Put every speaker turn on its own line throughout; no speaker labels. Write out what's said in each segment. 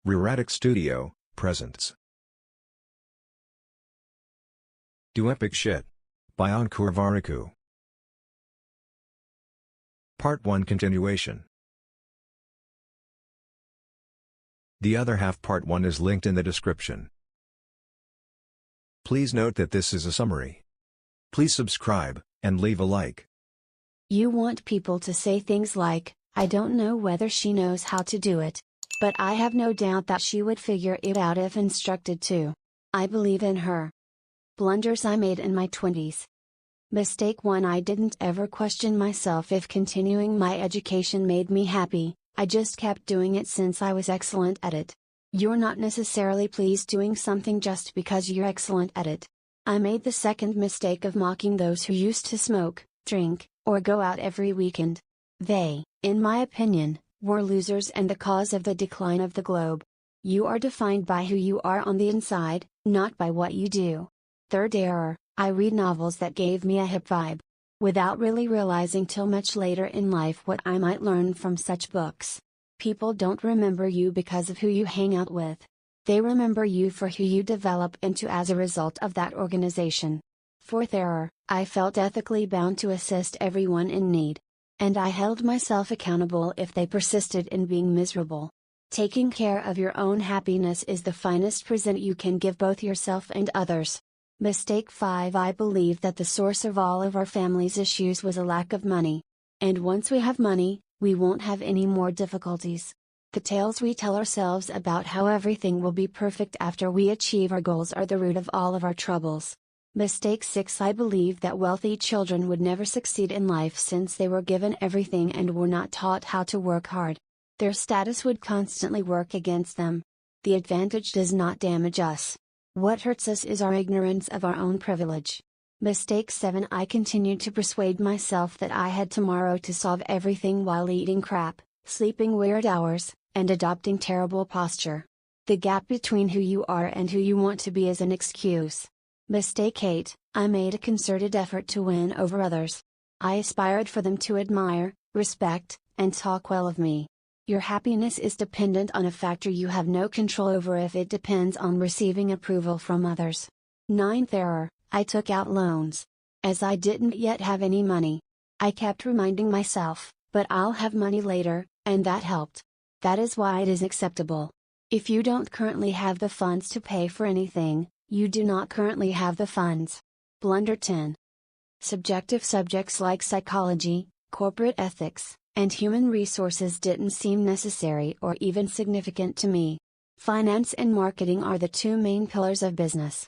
Rerratic Studio presents Do Epic Shit by Ankur Warikoo. Part 1 continuation. The other half Part 1 is linked in the description. Please note that this is a summary. Please subscribe, and leave a like.
You want people to say things like, "I don't know whether she knows how to do it. But I have no doubt that she would figure it out if instructed to. I believe in her." Blunders I made in my 20s. Mistake 1: I didn't ever question myself if continuing my education made me happy, I just kept doing it since I was excellent at it. You're not necessarily pleased doing something just because you're excellent at it. I made the second mistake of mocking those who used to smoke, drink, or go out every weekend. They, in my opinion, were losers and the cause of the decline of the globe. You are defined by who you are on the inside, not by what you do. Third error: I read novels that gave me a hip vibe. Without really realizing till much later in life what I might learn from such books. People don't remember you because of who you hang out with. They remember you for who you develop into as a result of that organization. Fourth error: I felt ethically bound to assist everyone in need. And I held myself accountable if they persisted in being miserable. Taking care of your own happiness is the finest present you can give both yourself and others. Mistake 5: I believed that the source of all of our family's issues was a lack of money. And once we have money, we won't have any more difficulties. The tales we tell ourselves about how everything will be perfect after we achieve our goals are the root of all of our troubles. Mistake 6: I believed that wealthy children would never succeed in life since they were given everything and were not taught how to work hard. Their status would constantly work against them. The advantage does not damage us. What hurts us is our ignorance of our own privilege. Mistake 7: I continued to persuade myself that I had tomorrow to solve everything while eating crap, sleeping weird hours, and adopting terrible posture. The gap between who you are and who you want to be is an excuse. Mistake 8: I made a concerted effort to win over others. I aspired for them to admire, respect, and talk well of me. Your happiness is dependent on a factor you have no control over if it depends on receiving approval from others. Ninth error: I took out loans. As I didn't yet have any money. I kept reminding myself, "But I'll have money later," and that helped. That is why it is acceptable. If you don't currently have the funds to pay for anything, you do not currently have the funds. Blunder 10. Subjective subjects like psychology, corporate ethics, and human resources didn't seem necessary or even significant to me. Finance and marketing are the two main pillars of business.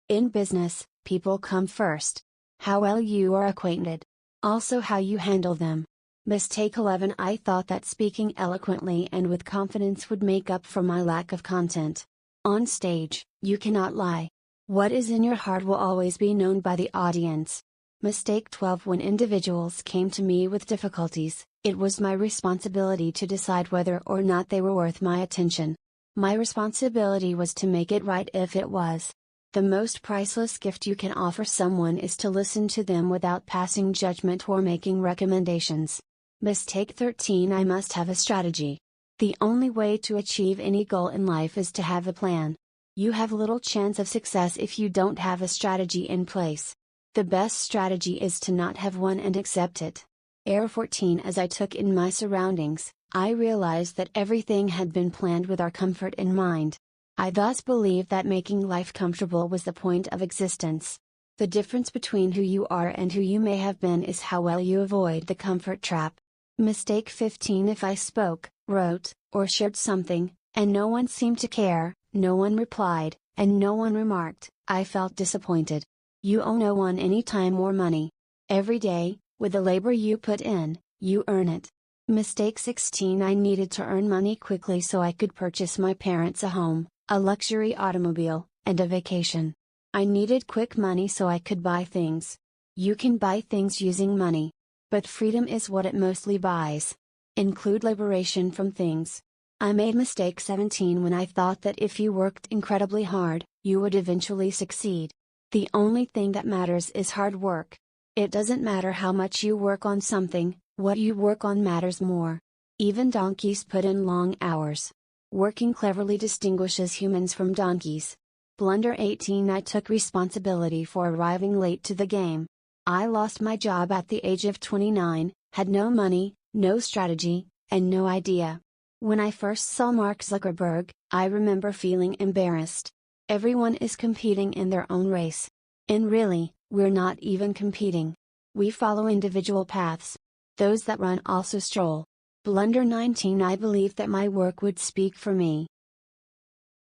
In business, people come first. How well you are acquainted. Also how you handle them. Mistake 11: I thought that speaking eloquently and with confidence would make up for my lack of content. On stage, you cannot lie. What is in your heart will always be known by the audience. Mistake 12: When individuals came to me with difficulties, it was my responsibility to decide whether or not they were worth my attention. My responsibility was to make it right if it was. The most priceless gift you can offer someone is to listen to them without passing judgment or making recommendations. Mistake 13: I must have a strategy. The only way to achieve any goal in life is to have a plan. You have little chance of success if you don't have a strategy in place. The best strategy is to not have one and accept it. Error 14: As I took in my surroundings, I realized that everything had been planned with our comfort in mind. I thus believed that making life comfortable was the point of existence. The difference between who you are and who you may have been is how well you avoid the comfort trap. Mistake 15: If I spoke, wrote, or shared something, and no one seemed to care, no one replied, and no one remarked, I felt disappointed. You owe no one any time or money. Every day, with the labor you put in, you earn it. Mistake 16: I needed to earn money quickly so I could purchase my parents a home, a luxury automobile, and a vacation. I needed quick money so I could buy things. You can buy things using money. But freedom is what it mostly buys. Include liberation from things. I made mistake 17 when I thought that if you worked incredibly hard, you would eventually succeed. The only thing that matters is hard work. It doesn't matter how much you work on something, what you work on matters more. Even donkeys put in long hours. Working cleverly distinguishes humans from donkeys. Blunder 18. I took responsibility for arriving late to the game. I lost my job at the age of 29, had no money, no strategy, and no idea. When I first saw Mark Zuckerberg, I remember feeling embarrassed. Everyone is competing in their own race. And really, we're not even competing. We follow individual paths. Those that run also stroll. Blunder 19. I believed that my work would speak for me.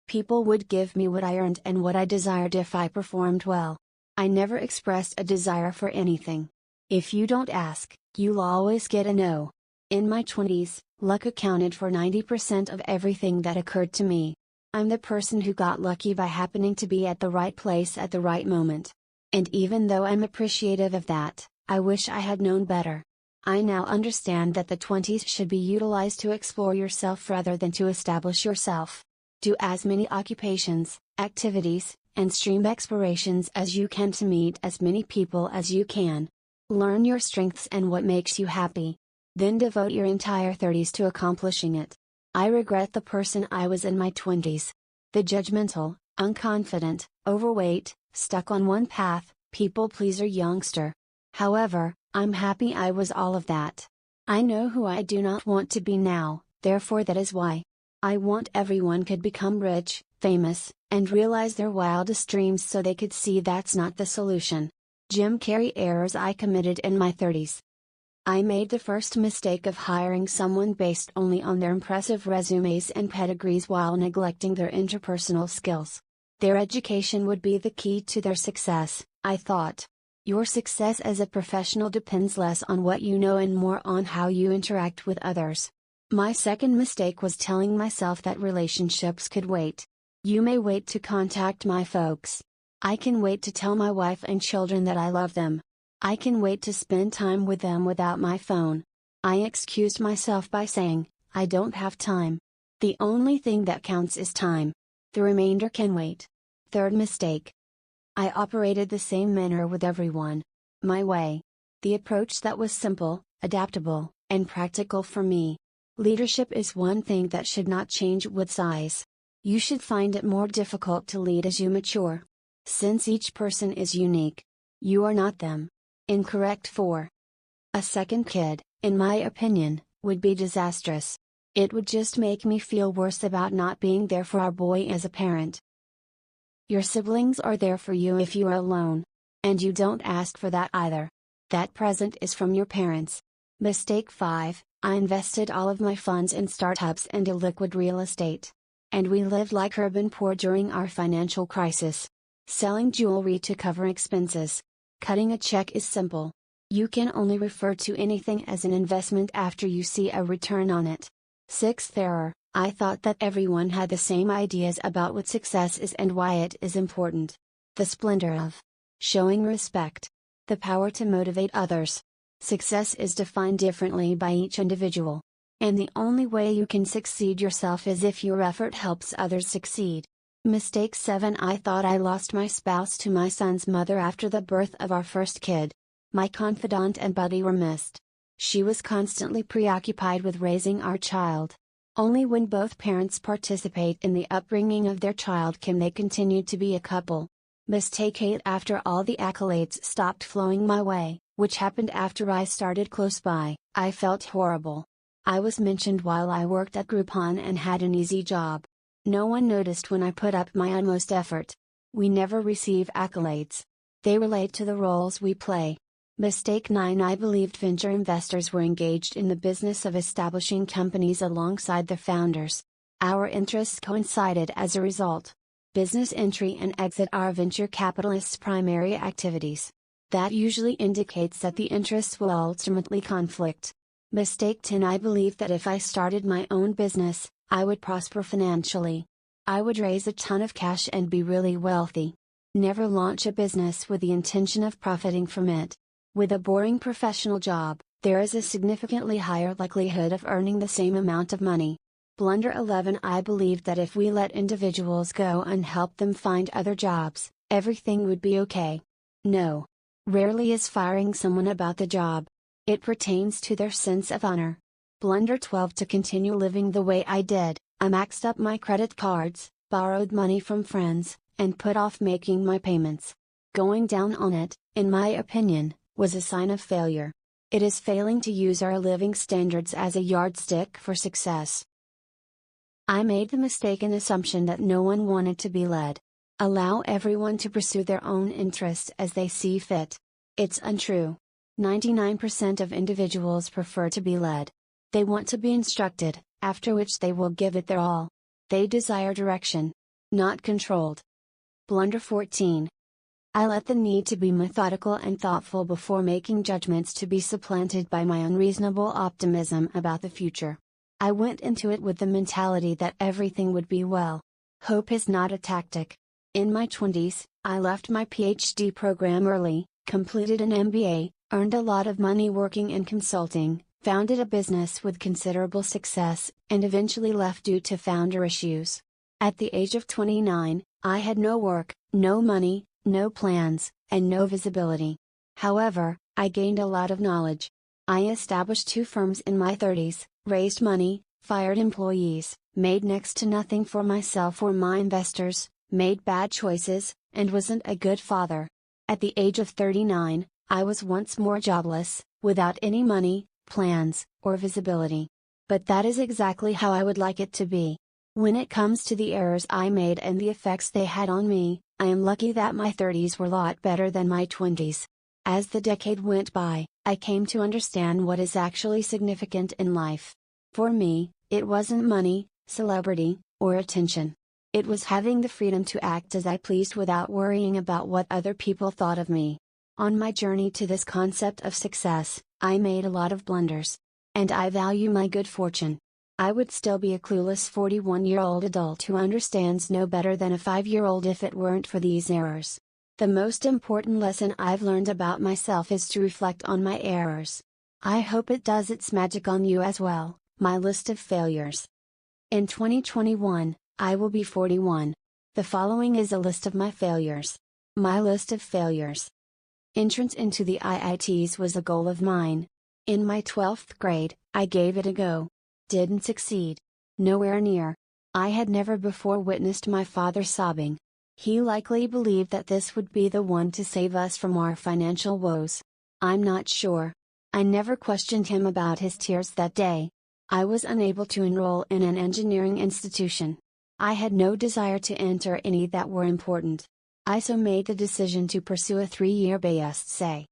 People would give me what I earned and what I desired if I performed well. I never expressed a desire for anything. If you don't ask, you'll always get a no. In my 20s, luck accounted for 90% of everything that occurred to me. I'm the person who got lucky by happening to be at the right place at the right moment. And even though I'm appreciative of that, I wish I had known better. I now understand that the 20s should be utilized to explore yourself rather than to establish yourself. Do as many occupations, activities, and stream explorations as you can to meet as many people as you can. Learn your strengths and what makes you happy. Then devote your entire 30s to accomplishing it. I regret the person I was in my 20s. The judgmental, unconfident, overweight, stuck on one path, people pleaser youngster. However, I'm happy I was all of that. I know who I do not want to be now, therefore that is why. I want everyone could become rich, famous, and realize their wildest dreams so they could see that's not the solution. Jim Carrey. Errors I committed in my 30s. I made the first mistake of hiring someone based only on their impressive resumes and pedigrees while neglecting their interpersonal skills. Their education would be the key to their success, I thought. Your success as a professional depends less on what you know and more on how you interact with others. My second mistake was telling myself that relationships could wait. You may wait to contact my folks. I can wait to tell my wife and children that I love them. I can wait to spend time with them without my phone. I excused myself by saying, I don't have time. The only thing that counts is time. The remainder can wait. Third mistake. I operated the same manner with everyone. My way. The approach that was simple, adaptable, and practical for me. Leadership is one thing that should not change with size. You should find it more difficult to lead as you mature. Since each person is unique. You are not them. Incorrect. 4. A second kid, in my opinion, would be disastrous. It would just make me feel worse about not being there for our boy as a parent. Your siblings are there for you if you are alone. And you don't ask for that either. That present is from your parents. Mistake 5. I invested all of my funds in startups and illiquid real estate. And we lived like urban poor during our financial crisis. Selling jewelry to cover expenses. Cutting a check is simple. You can only refer to anything as an investment after you see a return on it. Sixth error, I thought that everyone had the same ideas about what success is and why it is important. The splendor of showing respect. The power to motivate others. Success is defined differently by each individual. And the only way you can succeed yourself is if your effort helps others succeed. Mistake 7. I thought I lost my spouse to my son's mother after the birth of our first kid. My confidant and buddy were missed. She was constantly preoccupied with raising our child. Only when both parents participate in the upbringing of their child can they continue to be a couple. Mistake 8. After all the accolades stopped flowing my way, which happened after I started close by, I felt horrible. I was mentioned while I worked at Groupon and had an easy job. No one noticed when I put up my utmost effort. We never receive accolades. They relate to the roles we play. Mistake 9. I believed venture investors were engaged in the business of establishing companies alongside the founders. Our interests coincided as a result. Business entry and exit are venture capitalists' primary activities. That usually indicates that the interests will ultimately conflict. Mistake 10. I believed that if I started my own business, I would prosper financially. I would raise a ton of cash and be really wealthy. Never launch a business with the intention of profiting from it. With a boring professional job, there is a significantly higher likelihood of earning the same amount of money. Blunder 11. I believed that if we let individuals go and help them find other jobs, everything would be okay. No. Rarely is firing someone about the job. It pertains to their sense of honor. Blunder 12. To continue living the way I did, I maxed up my credit cards, borrowed money from friends, and put off making my payments. Going down on it, in my opinion, was a sign of failure. It is failing to use our living standards as a yardstick for success. I made the mistaken assumption that no one wanted to be led. Allow everyone to pursue their own interests as they see fit. It's untrue. 99% of individuals prefer to be led. They want to be instructed, after which they will give it their all. They desire direction, not controlled. Blunder 14. I let the need to be methodical and thoughtful before making judgments to be supplanted by my unreasonable optimism about the future. I went into it with the mentality that everything would be well. Hope is not a tactic. In my 20s, I left my PhD program early, completed an MBA, earned a lot of money working in consulting, founded a business with considerable success, and eventually left due to founder issues. At the age of 29, I had no work, no money, no plans, and no visibility. However, I gained a lot of knowledge. I established 2 firms in my 30s, raised money, fired employees, made next to nothing for myself or my investors, made bad choices, and wasn't a good father. At the age of 39, I was once more jobless, without any money, plans, or visibility. But that is exactly how I would like it to be. When it comes to the errors I made and the effects they had on me, I am lucky that my 30s were a lot better than my 20s. As the decade went by, I came to understand what is actually significant in life. For me, it wasn't money, celebrity, or attention. It was having the freedom to act as I pleased without worrying about what other people thought of me. On my journey to this concept of success, I made a lot of blunders. And I value my good fortune. I would still be a clueless 41-year-old adult who understands no better than a 5-year-old if it weren't for these errors. The most important lesson I've learned about myself is to reflect on my errors. I hope it does its magic on you as well. My list of failures. In 2021, I will be 41. The following is a list of my failures. My list of failures. Entrance into the IITs was a goal of mine. In my 12th grade, I gave it a go. Didn't succeed. Nowhere near. I had never before witnessed my father sobbing. He likely believed that this would be the one to save us from our financial woes. I'm not sure. I never questioned him about his tears that day. I was unable to enroll in an engineering institution. I had no desire to enter any that were important. I so made the decision to pursue a 3-year BSc.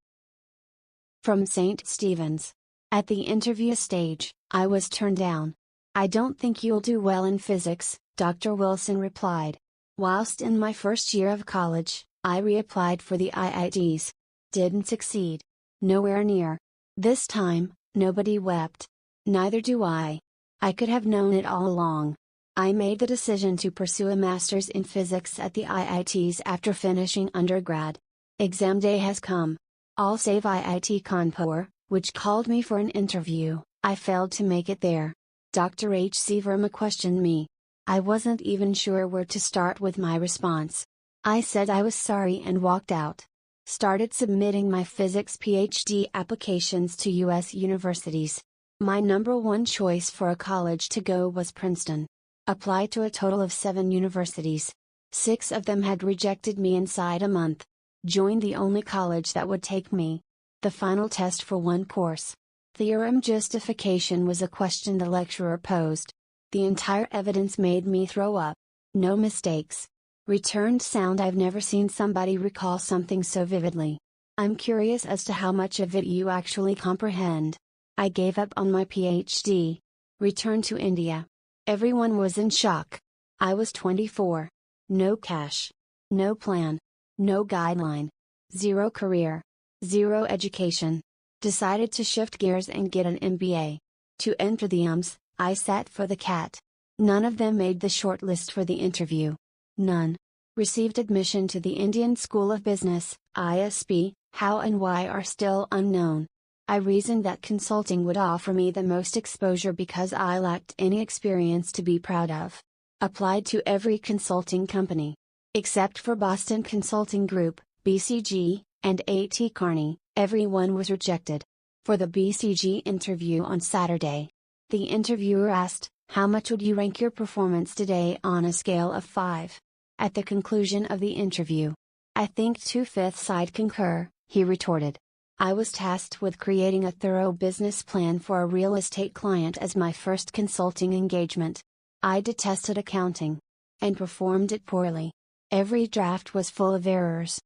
From St. Stephen's. At the interview stage, I was turned down. "I don't think you'll do well in physics," Dr. Wilson replied. Whilst in my first year of college, I reapplied for the IITs. Didn't succeed. Nowhere near. This time, nobody wept. Neither do I. I could have known it all along. I made the decision to pursue a master's in physics at the IITs after finishing undergrad. Exam day has come. All save IIT Kanpur, which called me for an interview. I failed to make it there. Dr. H.C. Verma questioned me. I wasn't even sure where to start with my response. I said I was sorry and walked out. Started submitting my physics PhD applications to U.S. universities. My number one choice for a college to go was Princeton. Applied to a total of 7 universities. 6 of them had rejected me inside a month. Joined the only college that would take me. The final test for one course. Theorem justification was a question the lecturer posed. The entire evidence made me throw up. No mistakes. Returned sound. I've never seen somebody recall something so vividly. I'm curious as to how much of it you actually comprehend. I gave up on my PhD. Returned to India. Everyone was in shock. I was 24. No cash. No plan. No guideline. 0 career. 0 education. Decided to shift gears and get an MBA. To enter the UMS, I sat for the CAT. None of them made the shortlist for the interview. None. Received admission to the Indian School of Business, ISB, how and why are still unknown. I reasoned that consulting would offer me the most exposure because I lacked any experience to be proud of. Applied to every consulting company. Except for Boston Consulting Group, BCG, and A.T. Kearney, everyone was rejected. For the BCG interview on Saturday, the interviewer asked, How much would you rank your performance today on a scale of 5? At the conclusion of the interview, "I think 2/5 I'd concur," he retorted. I was tasked with creating a thorough business plan for a real estate client as my first consulting engagement. I detested accounting. And performed it poorly. Every draft was full of errors.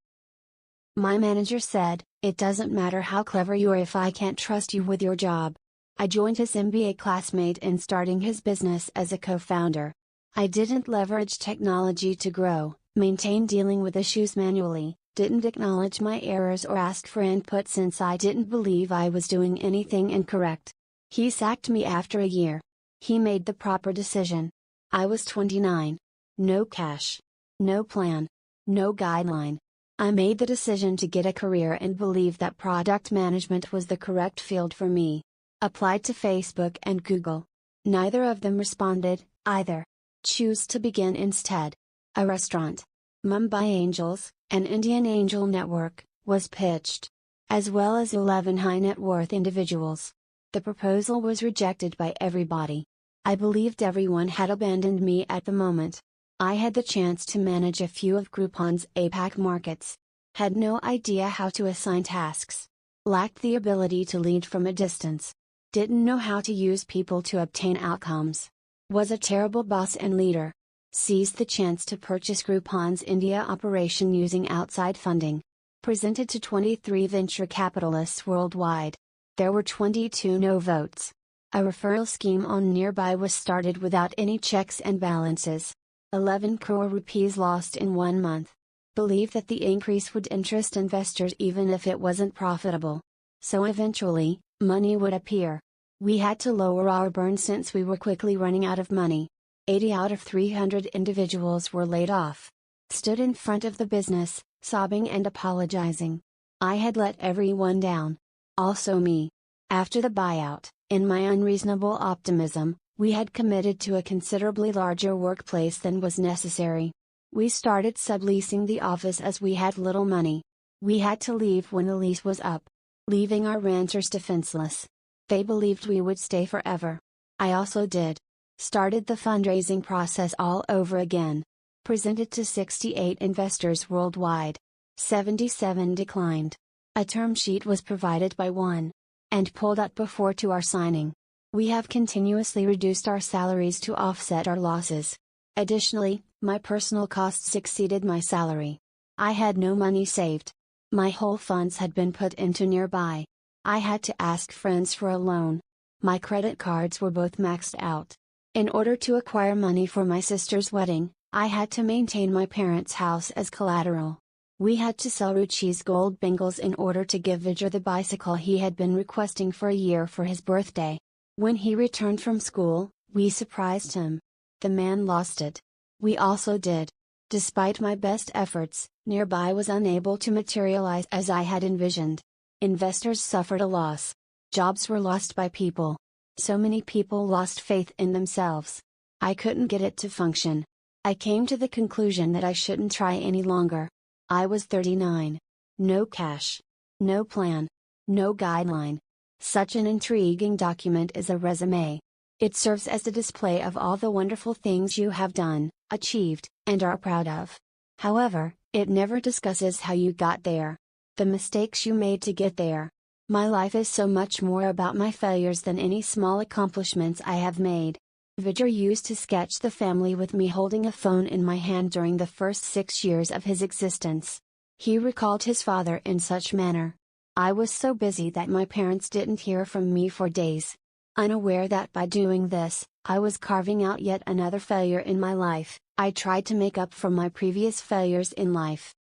My manager said, "It doesn't matter how clever you are if I can't trust you with your job." I joined his MBA classmate in starting his business as a co-founder. I didn't leverage technology to grow, maintain dealing with issues manually, didn't acknowledge my errors or ask for input since I didn't believe I was doing anything incorrect. He sacked me after a year. He made the proper decision. I was 29. No cash. No plan. No guideline. I made the decision to get a career and believed that product management was the correct field for me. Applied to Facebook and Google. Neither of them responded, either. Choose to begin instead. A restaurant. Mumbai Angels, an Indian angel network, was pitched. As well as 11 high net worth individuals. The proposal was rejected by everybody. I believed everyone had abandoned me at the moment. I had the chance to manage a few of Groupon's APAC markets. Had no idea how to assign tasks. Lacked the ability to lead from a distance. Didn't know how to use people to obtain outcomes. Was a terrible boss and leader. Seized the chance to purchase Groupon's India operation using outside funding. Presented to 23 venture capitalists worldwide. There were 22 no votes. A referral scheme on Nearby was started without any checks and balances. 11 crore rupees lost in 1 month. Believed that the increase would interest investors even if it wasn't profitable. So eventually, money would appear. We had to lower our burn since we were quickly running out of money. 80 out of 300 individuals were laid off. Stood in front of the business, sobbing and apologizing. I had let everyone down. Also me. After the buyout, in my unreasonable optimism, we had committed to a considerably larger workplace than was necessary. We started subleasing the office as we had little money. We had to leave when the lease was up. Leaving our renters defenseless. They believed we would stay forever. I also did. Started the fundraising process all over again. Presented to 68 investors worldwide. 77 declined. A term sheet was provided by one. And pulled out before to our signing. We have continuously reduced our salaries to offset our losses. Additionally, my personal costs exceeded my salary. I had no money saved. My whole funds had been put into Nearby. I had to ask friends for a loan. My credit cards were both maxed out. In order to acquire money for my sister's wedding, I had to maintain my parents' house as collateral. We had to sell Ruchi's gold bangles in order to give Vijay the bicycle he had been requesting for a year for his birthday. When he returned from school, we surprised him. The man lost it. We also did. Despite my best efforts, Nearby was unable to materialize as I had envisioned. Investors suffered a loss. Jobs were lost by people. So many people lost faith in themselves. I couldn't get it to function. I came to the conclusion that I shouldn't try any longer. I was 39. No cash. No plan. No guideline. Such an intriguing document is a resume. It serves as a display of all the wonderful things you have done, achieved, and are proud of. However, it never discusses how you got there. The mistakes you made to get there. My life is so much more about my failures than any small accomplishments I have made. Vijay used to sketch the family with me holding a phone in my hand during the first 6 years of his existence. He recalled his father in such manner. I was so busy that my parents didn't hear from me for days. Unaware that by doing this, I was carving out yet another failure in my life, I tried to make up for my previous failures in life.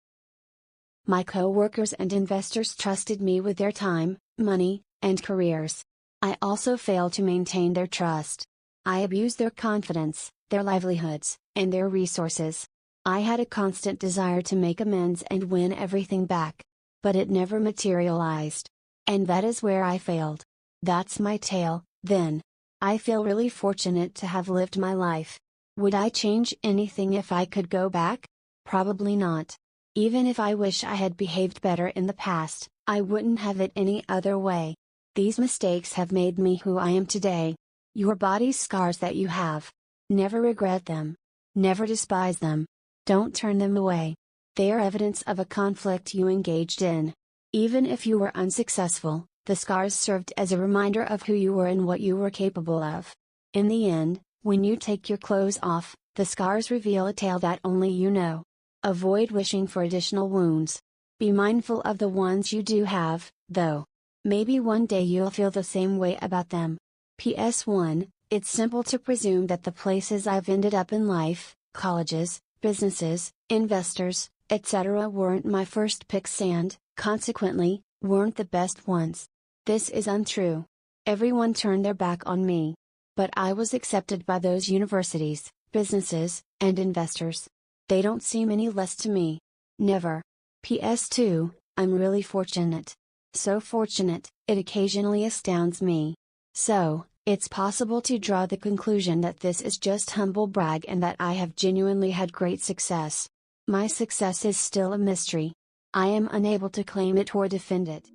My co-workers and investors trusted me with their time, money, and careers. I also failed to maintain their trust. I abused their confidence, their livelihoods, and their resources. I had a constant desire to make amends and win everything back. But it never materialized. And that is where I failed. That's my tale, then. I feel really fortunate to have lived my life. Would I change anything if I could go back? Probably not. Even if I wish I had behaved better in the past, I wouldn't have it any other way. These mistakes have made me who I am today. Your body's scars that you have. Never regret them. Never despise them. Don't turn them away. They are evidence of a conflict you engaged in. Even if you were unsuccessful, the scars served as a reminder of who you were and what you were capable of. In the end, when you take your clothes off, the scars reveal a tale that only you know. Avoid wishing for additional wounds. Be mindful of the ones you do have, though. Maybe one day you'll feel the same way about them. PS 1, it's simple to presume that the places I've ended up in life, colleges, businesses, investors, etc. weren't my first picks and, consequently, weren't the best ones. This is untrue. Everyone turned their back on me. But I was accepted by those universities, businesses, and investors. They don't seem any less to me. Never. PS 2, I'm really fortunate. So fortunate, it occasionally astounds me. So, it's possible to draw the conclusion that this is just humble brag and that I have genuinely had great success. My success is still a mystery. I am unable to claim it or defend it.